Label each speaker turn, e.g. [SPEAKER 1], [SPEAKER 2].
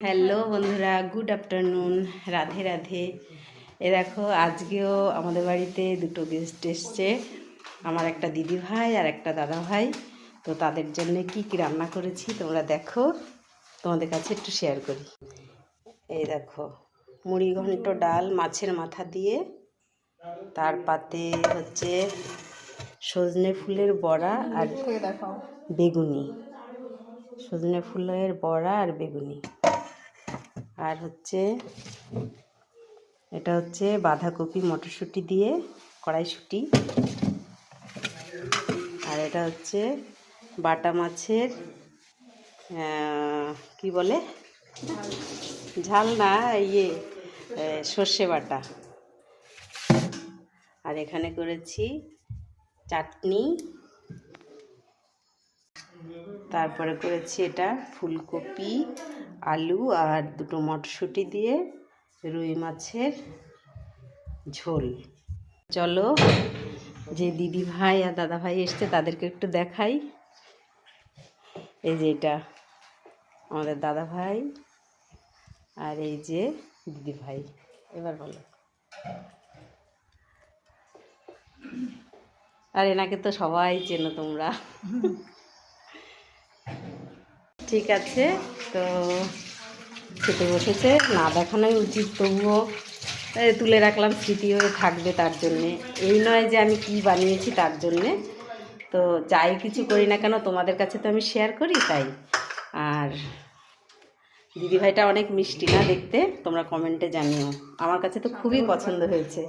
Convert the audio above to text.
[SPEAKER 1] Hello বন্ধুরা, good afternoon, Radhe Radhe. এ দেখো, আজকেও আমাদের বাড়িতে দুটো গেস্ট এসছে, আমার একটা দিদি ভাই আর একটা দাদা ভাই। তো তাদের জন্য কি কি রান্না করেছি তোমরা দেখো, তোমাদের কাছে একটু শেয়ার করি। এই দেখো, মুড়ি ঘন্ট ডাল মাছের মাথা দিয়ে, তার পাতে হচ্ছে সজনে ফুলের বড়া আর বেগুনি, সজনে ফুলের বড়া আর বেগুনি। আর হচ্ছে এটা হচ্ছে বাঁধাকপি মটরশুঁটি দিয়ে কড়াইশুঁটি। আর এটা হচ্ছে বাটা মাছের কি বলে, ঝাল না, সর্ষে বাটা। আর এখানে করেছি চাটনি, তারপরে করেছি এটা ফুলকপি আলু আর দুটো মটরশুঁটি দিয়ে রুই মাছের ঝোল। চলো, যে দিদি ভাই আর দাদা ভাই এসছে তাদেরকে একটু দেখাই। এই যে এটা আমাদের দাদা ভাই আর এই যে দিদি ভাই। এবার বলো। আর এনাকে তো সবাই চেনো তোমরা। ঠিক আছে, তো খেতে বসেছে, না দেখানোই উচিত, তবুও তুলে রাখলাম, স্মৃতি হয়ে থাকবে তার জন্যে। এই নয় যে আমি কি বানিয়েছি তার জন্যে, তো যাই কিছু করি না কেন তোমাদের কাছে তো আমি শেয়ার করি, তাই। আর দিদিভাইটা অনেক মিষ্টি না দেখতে, তোমরা কমেন্টে জানিও, আমার কাছে তো খুবই পছন্দ হয়েছে।